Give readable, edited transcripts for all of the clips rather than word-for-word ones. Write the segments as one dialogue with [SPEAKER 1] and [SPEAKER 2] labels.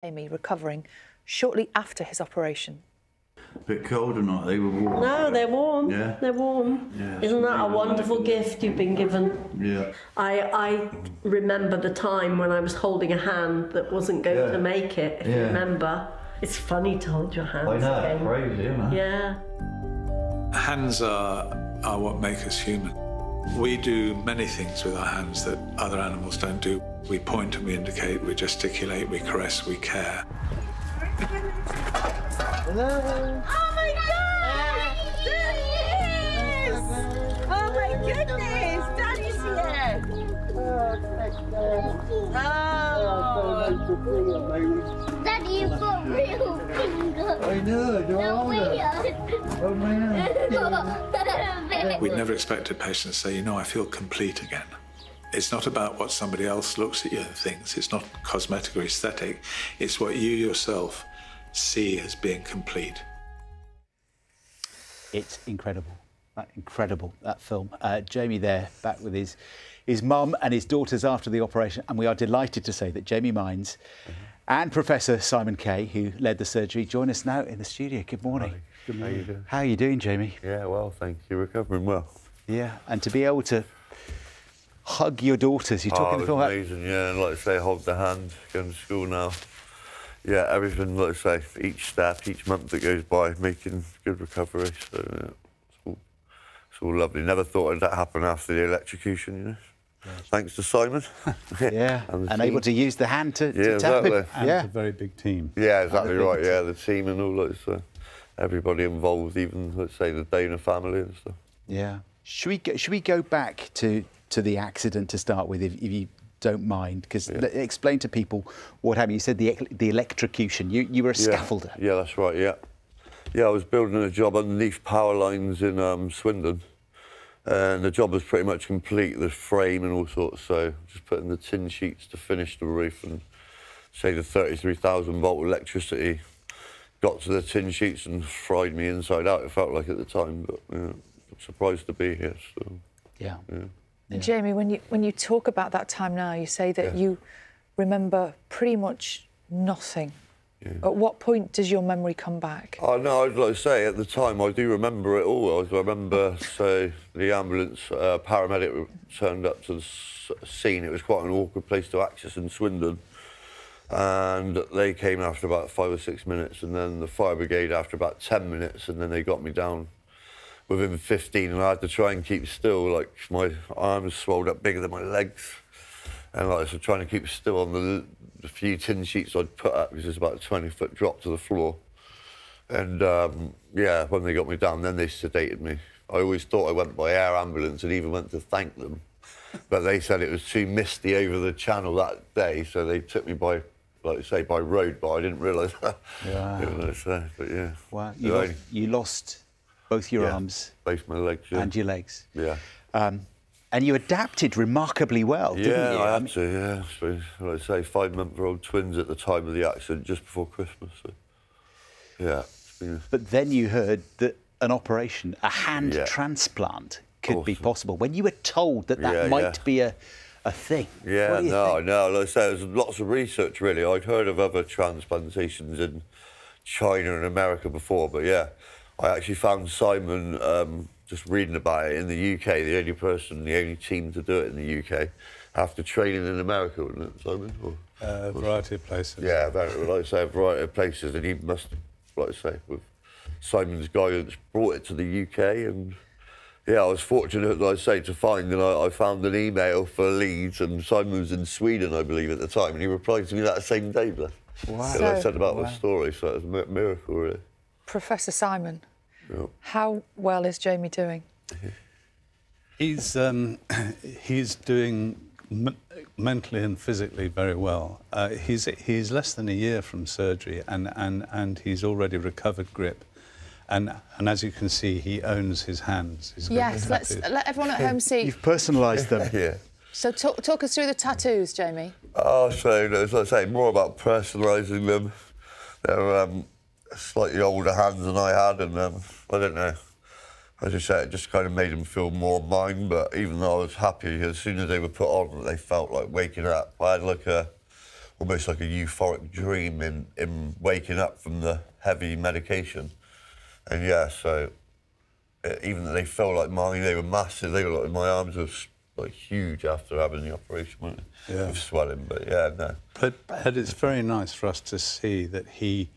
[SPEAKER 1] Jamie recovering shortly after his operation.
[SPEAKER 2] Bit cold or not? They were warm.
[SPEAKER 3] No, they're warm.
[SPEAKER 2] Yeah.
[SPEAKER 3] They're warm.
[SPEAKER 2] Yeah,
[SPEAKER 3] Isn't that a wonderful gift you've been given?
[SPEAKER 2] Yeah.
[SPEAKER 3] I remember the time when I was holding a hand that wasn't going to make it, if you remember. It's funny to hold your hands
[SPEAKER 2] I know,
[SPEAKER 3] again.
[SPEAKER 2] it's crazy, isn't it?
[SPEAKER 3] Yeah.
[SPEAKER 4] Hands are what make us human. We do many things with our hands that other animals don't do. We point and we indicate, we gesticulate, we caress, we care.
[SPEAKER 5] Hello. Oh my God! There he is! Oh my goodness! Daddy's here! Oh!
[SPEAKER 6] Daddy, you've got real fingers.
[SPEAKER 2] I know, they're older. Oh man.
[SPEAKER 4] We'd never expected patients to say, you know, I feel complete again. It's not about what somebody else looks at you and thinks. It's not cosmetic or aesthetic. It's what you yourself see as being complete.
[SPEAKER 7] It's incredible, that film. Jamie there, back with his mum and his daughters after the operation, and we are delighted to say that Jamie Mines and Professor Simon Kay, who led the surgery, join us now in the studio. Good morning.
[SPEAKER 8] Hi. Good morning. How you doing?
[SPEAKER 7] How are you doing, Jamie?
[SPEAKER 8] Yeah, well, thank you. Recovering well.
[SPEAKER 7] Yeah, and to be able to hug your daughters, you talk in the film about...
[SPEAKER 8] amazing, yeah, and like I say, hold the hand, going to school now. Yeah, everything, like I say, each step, each month that goes by, making good recovery. So, yeah, it's all lovely. Never thought that happen after the electrocution, you know. Yes. Thanks to Simon.
[SPEAKER 7] Yeah, and able to use the hand to tap
[SPEAKER 8] exactly.
[SPEAKER 7] it.
[SPEAKER 9] And it's a very big team.
[SPEAKER 8] Yeah, exactly right, yeah, the team and all that, so everybody involved, even, let's say, the donor family and stuff.
[SPEAKER 7] Yeah. Should we go back to the accident to start with, if you don't mind? Because explain to people what happened. You said the electrocution. You were a scaffolder.
[SPEAKER 8] Yeah, that's right, yeah. Yeah, I was building a job underneath power lines in Swindon. And the job was pretty much complete, the frame and all sorts, so just putting the tin sheets to finish the roof, and say the 33,000 volt electricity got to the tin sheets and fried me inside out, it felt like at the time, but I'm surprised to be here. So,
[SPEAKER 7] yeah.
[SPEAKER 1] Jamie, when you talk about that time now, you say that you remember pretty much nothing. Yeah. At what point does your memory come back?
[SPEAKER 8] Oh, no, I'd like to say, at the time, I do remember it all. I remember, say, the ambulance paramedic turned up to the scene. It was quite an awkward place to access in Swindon. And they came after about 5 or 6 minutes, and then the fire brigade after about 10 minutes, and then they got me down within 15, and I had to try and keep still. Like, my arms swelled up bigger than my legs. And like, so trying to keep still on the few tin sheets I'd put up, because it's about a 20-foot drop to the floor. And, yeah, when they got me down, then they sedated me. I always thought I went by air ambulance and even went to thank them. But they said it was too misty over the channel that day, so they took me by, like I say, by road, but I didn't realise that.
[SPEAKER 7] Yeah.
[SPEAKER 8] But, yeah.
[SPEAKER 7] Wow. You lost both your arms.
[SPEAKER 8] Both my legs,
[SPEAKER 7] and your legs.
[SPEAKER 8] Yeah.
[SPEAKER 7] And you adapted remarkably well, didn't you?
[SPEAKER 8] Yeah, I had to, yeah. So, like I say, 5-month-old twins at the time of the accident, just before Christmas. So, yeah.
[SPEAKER 7] But then you heard that an operation, a hand transplant, could be possible. When you were told that might be a thing.
[SPEAKER 8] Yeah, no. Like I say, there's lots of research, really. I'd heard of other transplantations in China and America before, but yeah, I actually found Simon just reading about it in the UK, the only team to do it in the UK, after training in America, wasn't it, Simon?
[SPEAKER 9] A variety of places.
[SPEAKER 8] Yeah, like I say, a variety of places, and he must have, like I say, with Simon's guidance, brought it to the UK, and yeah, I was fortunate, like I say, to find, and I found an email for Leeds, and Simon was in Sweden, I believe, at the time, and he replied to me that same day, bless.
[SPEAKER 7] Wow.
[SPEAKER 8] And I said about the story, so it was a miracle, really.
[SPEAKER 1] Professor Simon, how well is Jamie doing?
[SPEAKER 9] He's doing mentally and physically very well. He's less than a year from surgery, and he's already recovered grip. And as you can see, he owns his hands.
[SPEAKER 1] Yes, let everyone at home see.
[SPEAKER 7] You've personalised them.
[SPEAKER 8] Yeah.
[SPEAKER 1] So talk us through the tattoos, Jamie.
[SPEAKER 8] Oh, so as I say, more about personalising them. They're slightly older hands than I had, and I don't know. As I say, it just kind of made them feel more mine. But even though I was happy, as soon as they were put on, they felt like waking up. I had like almost like a euphoric dream in waking up from the heavy medication. And yeah, so even though they felt like they were massive, they were like, my arms were like huge after having the operation, weren't they?
[SPEAKER 9] Yeah.
[SPEAKER 8] With swelling, but yeah, no.
[SPEAKER 9] But it's very nice for us to see that he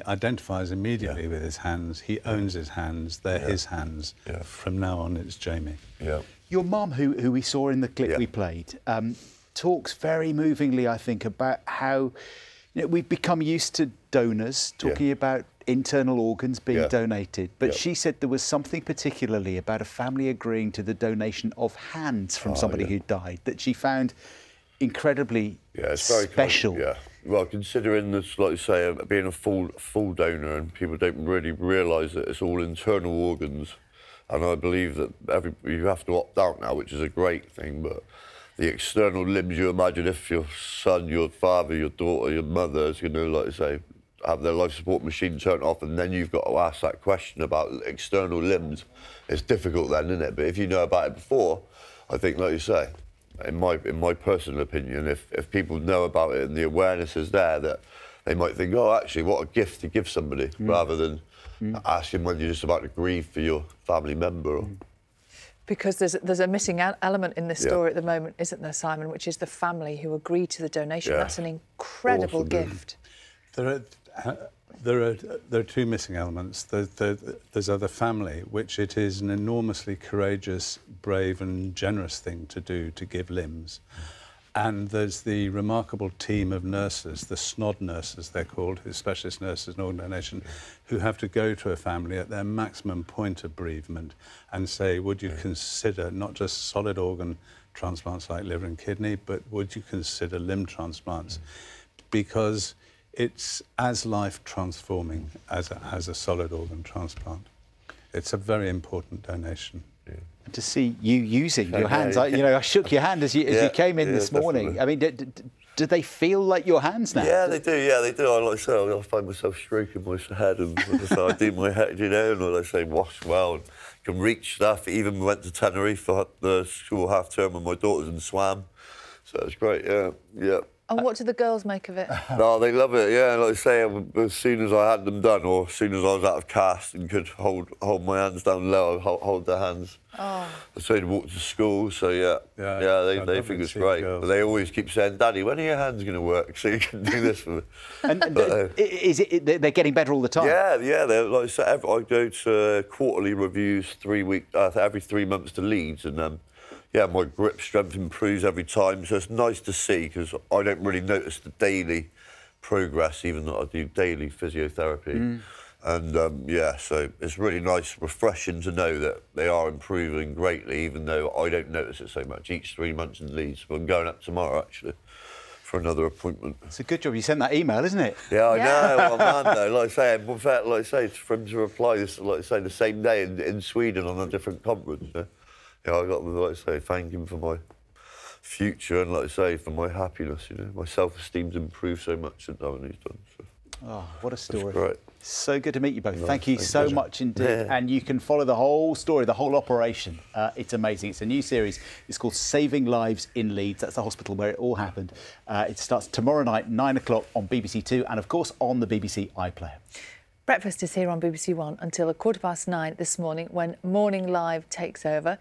[SPEAKER 9] identifies immediately with his hands. He owns his hands. They're his hands.
[SPEAKER 8] Yeah.
[SPEAKER 9] From now on, it's Jamie.
[SPEAKER 8] Yeah.
[SPEAKER 7] Your mum, who we saw in the clip we played, talks very movingly, I think, about how we've become used to donors talking about internal organs being donated. But she said there was something particularly about a family agreeing to the donation of hands from somebody who died that she found incredibly special.
[SPEAKER 8] Yeah. Well, considering this, like you say, being a full donor, and people don't really realise that it's all internal organs, and I believe that you have to opt out now, which is a great thing, but the external limbs, you imagine if your son, your father, your daughter, your mother is going to, like you say, have their life support machine turned off, and then you've got to ask that question about external limbs. It's difficult then, isn't it? But if you know about it before, I think, like you say, in my personal opinion, if people know about it and the awareness is there, that they might think, oh, actually, what a gift to give somebody, rather than asking when you're just about to grieve for your family member.
[SPEAKER 1] Because there's a missing element in this story at the moment, isn't there, Simon, which is the family who agreed to the donation. That's an incredible gift.
[SPEAKER 9] There are two missing elements. There's the family, which it is an enormously courageous, brave and generous thing to do, to give limbs. And there's the remarkable team of nurses, the SNOD nurses they're called, who specialist nurses in organ donation, who have to go to a family at their maximum point of bereavement and say, would you consider not just solid organ transplants like liver and kidney, but would you consider limb transplants? Because it's as life-transforming as a solid organ transplant. It's a very important donation.
[SPEAKER 7] And to see you using your hands, I shook your hand as you came in this morning.
[SPEAKER 8] Definitely.
[SPEAKER 7] I mean, do they feel like your hands now?
[SPEAKER 8] Yeah, they do. Yeah, they do. Like I say, I find myself stroking my head, and I do my head, and like I say, wash well, and can reach stuff. Even went to Tenerife for the school half term, and my daughters and swam, so it's great. Yeah.
[SPEAKER 1] And what do the girls make of it?
[SPEAKER 8] No, they love it, yeah. Like I say, as soon as I had them done, or as soon as I was out of cast and could hold my hands down low, I'd hold their hands. Oh. So they'd walk to school, so they think it's great. But they always keep saying, Daddy, when are your hands going to work so you can do this for me?
[SPEAKER 7] They're getting better all the time?
[SPEAKER 8] Yeah. Like I say, I go to quarterly reviews every 3 months to Leeds, and my grip strength improves every time, so it's nice to see, because I don't really notice the daily progress, even though I do daily physiotherapy. And so it's really nice, refreshing to know that they are improving greatly, even though I don't notice it so much. Each 3 months in Leeds. I'm going up tomorrow, actually, for another appointment.
[SPEAKER 7] It's a good job you sent that email, isn't it?
[SPEAKER 8] Yeah, I know. Well, man, though, like I say, it's for him to reply this, like I say, the same day in Sweden on a different conference. I got to, like I say, thank him for my future, and like I say, for my happiness. My self-esteem's improved so much since he's done. So.
[SPEAKER 7] Oh, what a story!
[SPEAKER 8] That's great.
[SPEAKER 7] So good to meet you both. Thank you so much indeed. Yeah. And you can follow the whole story, the whole operation. It's amazing. It's a new series. It's called Saving Lives in Leeds. That's the hospital where it all happened. It starts tomorrow night, 9 o'clock on BBC Two, and of course on the BBC iPlayer.
[SPEAKER 1] Breakfast is here on BBC One until 9:15 this morning, when Morning Live takes over.